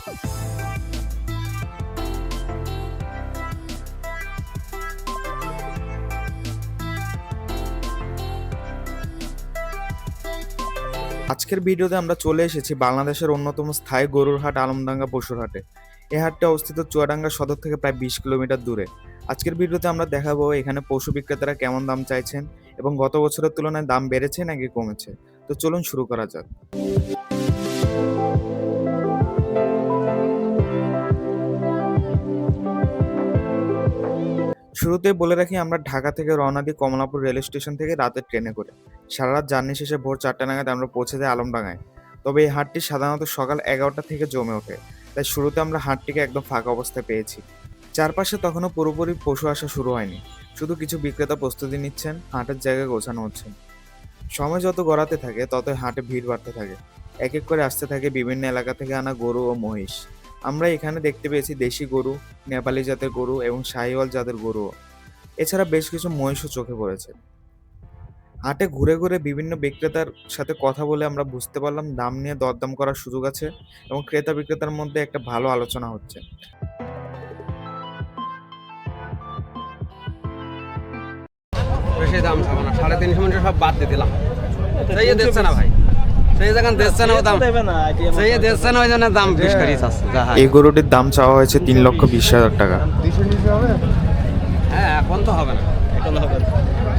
আজকের ভিডিওতে আমরা চলে এসেছি বাংলাদেশের অন্যতম স্থায়ী গরুর হাট আলমডাঙ্গা পশুর হাটে। এই হাটটি অবস্থিত চুয়াডাঙ্গা সদর থেকে প্রায় 20 কিলোমিটার দূরে। আজকের ভিডিওতে আমরা দেখাবো এখানে পশু বিক্রেতারা কেমন দাম চাইছেন এবং গত বছরের তুলনায় দাম বেড়েছে নাকি কমেছে। তো চলুন শুরু করা যাক। শুরুতে বলে রাখি, আমরা ঢাকা থেকে রওনা দিই কমলাপুর রেল স্টেশন থেকে রাতের ট্রেনে করে। সারা রাত জার্নি শেষে ভোর 4টা নাগাদ আমরা পৌঁছে যাই আলমডাঙ্গায়। তবে এই হাটটি সাধারণত সকাল 11টা থেকে জমে ওঠে, তাই শুরুতে আমরা হাটটিকে একদম ফাঁকা অবস্থায় পেয়েছি। চারপাশে তখনও পুরোপুরি পশু আসা শুরু হয়নি, শুধু কিছু বিক্রেতা প্রস্তুতি নিচ্ছেন, হাটের জায়গা গোছানো হচ্ছে। সময় যত গড়াতে থাকে ততই হাটে ভিড় বাড়তে থাকে। এক এক করে আসতে থাকে বিভিন্ন এলাকা থেকে আনা গরু ও মহিষ। আমরা এখানে দেখতে পেয়েছি দেশি গরু, নেপালি জাতের গরু এবং শাহিওয়াল জাতের গরুও। এছাড়া বেশ কিছু মহিষও চোখে পড়েছে। হাটে ঘুরে ঘুরে বিভিন্ন বিক্রেতার সাথে কথা বলে আমরা বুঝতে পারলাম দাম নিয়ে দরদাম করার সুযোগ আছে এবং ক্রেতা বিক্রেতার মধ্যে একটা ভালো আলোচনা হচ্ছে। বেশি দাম চাবো না, 350 মিনিট সব বাদ দিয়ে দিলাম। সেই দিচ্ছে না ভাই, সেই যখন দিচ্ছে না দাম, সেই দিচ্ছে না ওই জন্য দাম বেশি করে চাচ্ছে। এই গরুটির দাম চাওয়া হয়েছে 3,20,000 টাকা। হ্যাঁ, এখন তো হবে না, এখন হবে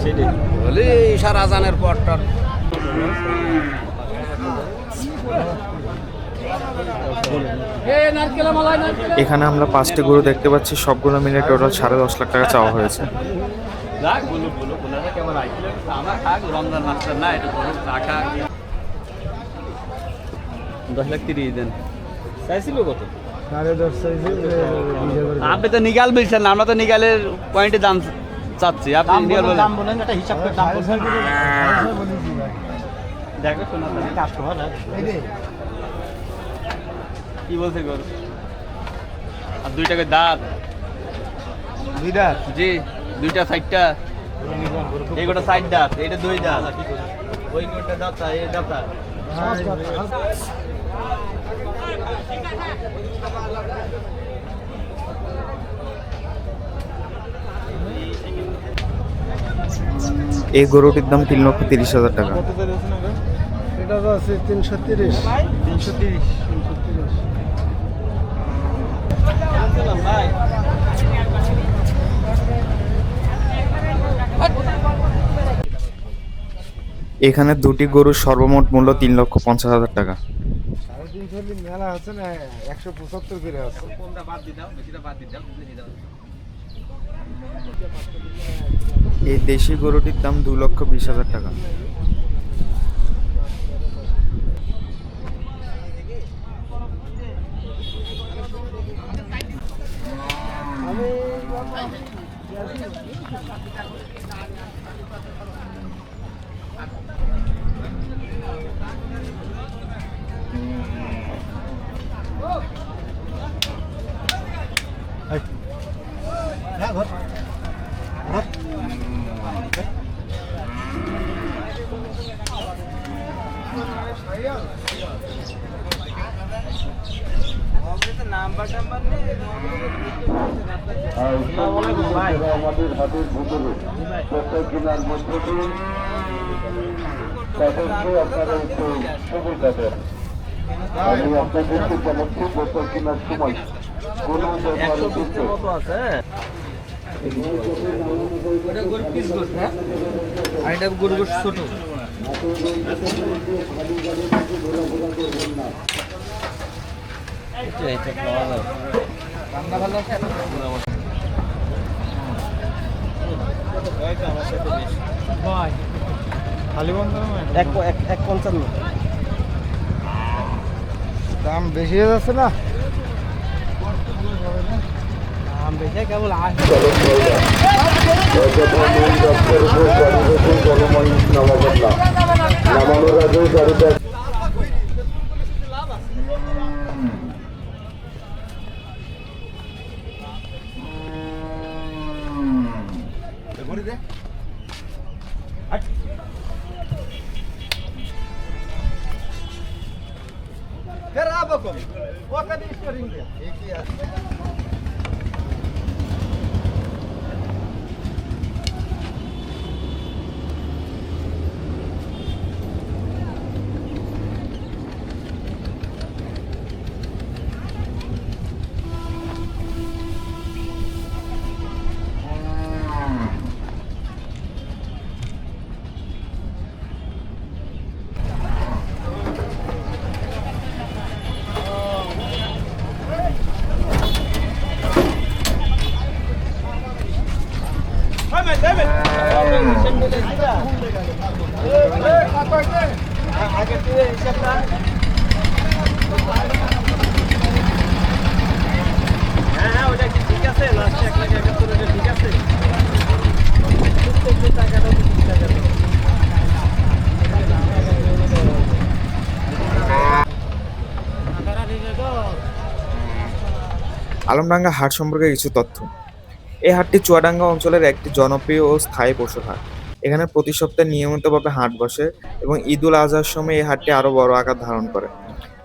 সেটাই বলি ইশারা আজানের পরটার। এখানে আমরা 5টি গরু দেখতে পাচ্ছি, সবগুলো মিলে টোটাল 10.5 লাখ টাকা চাওয়া হয়েছে। আপনি তো নিগাল বলছেন না, আমরা তো নিগালের পয়েন্টে দাম চাচ্ছি। আপনি নিগাল বলেন একটা হিসাব করে দাম বলছেন। দেখো শোনা কাস্টমার কি বলছে গো? আর 2 টাকা দাঁত, 2 দাঁত জি, 2টা 60টা, এই গোটা 60 দাঁত, এইটা 2 দাঁত, ওই গোটা দাঁত, এই দাঁত। এই গরুটির দাম 3,30,000 টাকা। এটা তো আছে 330। এখানে 2টি গরুর সর্বমোট মূল্য 3,50,000 টাকা। 350 মেলা আছে না, 175 করে আছে। এই দেশি গরুটির দাম 2,20,000 টাকা। আমাদের হাতের ভিতরে প্রত্যেক কেনার মধ্যে তাদেরকে আপনারা একটু সবল কাটেন। আমি আপনাদেরকে জানাচ্ছি প্রত্যেক কেনার সময় কোনো ব্যাপারে কিন্তু ছোট এক 55 দাম বেশি হয়ে যাচ্ছে না? দাম বেশি কেবল নামানোর আগে গাড়িটা আলমডাঙ্গা হাট সম্পর্কে কিছু তথ্য। এই হাটটি চুয়াডাঙ্গা অঞ্চলের একটি জনপ্রিয় ও স্থায়ী পশুর হাট। এখানে প্রতি সপ্তাহে নিয়মিতভাবে হাট বসে এবং ঈদুল আজহার সময় এই হাটটি আরো বড় আকার ধারণ করে।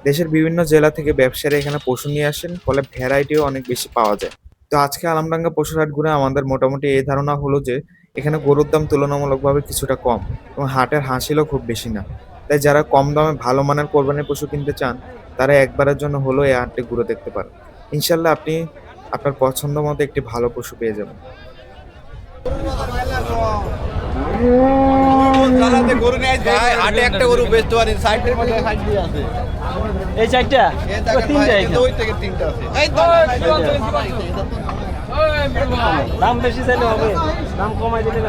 দেশের বিভিন্ন জেলা থেকে ব্যবসায়ীরা এখানে পশু নিয়ে আসেন, ফলে ভ্যারাইটিও অনেক বেশি পাওয়া যায়। তো আজকে আলমডাঙ্গা পশুর হাট ঘুরে আমাদের মোটামুটি এই ধারণা হলো যে এখানে গরুর দাম তুলনামূলকভাবে কিছুটা কম এবং হাটের হাসিলও খুব বেশি না। তাই যারা কম দামে ভালো মানের কোরবানির পশু কিনতে চান তারা একবারের জন্য হলেও এই হাটটি ঘুরে দেখতে পারেন। ইনশাল্লাহ আপনি আপনার পছন্দ মতো একটি ভালো পশু পেয়ে যাবেন। হাটে একটা গরু বেচতে পারি, সাইডের মধ্যে সাইড দিয়ে আছে। এই সাইডটা তিনটা, ওই থেকে তিনটা আছে। দাম বেশি চাইলে হবে, দাম কমাই দিলে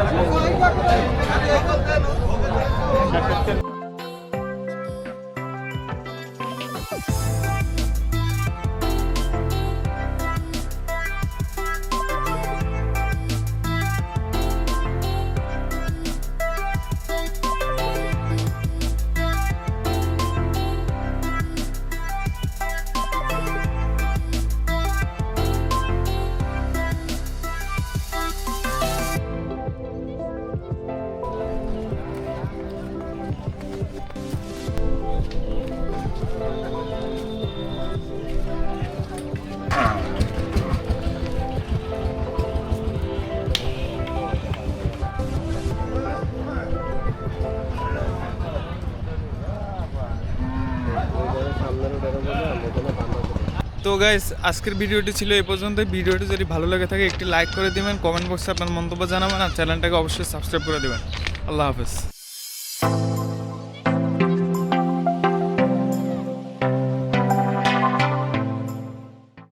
তো গাইস, আজকের ভিডিওটি ছিল এই পর্যন্ত। ভিডিওটি যদি ভালো লাগে থাকে একটি লাইক করে দিবেন, কমেন্ট বক্সে আপনার মন্তব্য জানাবেন আর চ্যানেলটাকে অবশ্যই সাবস্ক্রাইব করে দেবেন। আল্লাহ হাফেজ।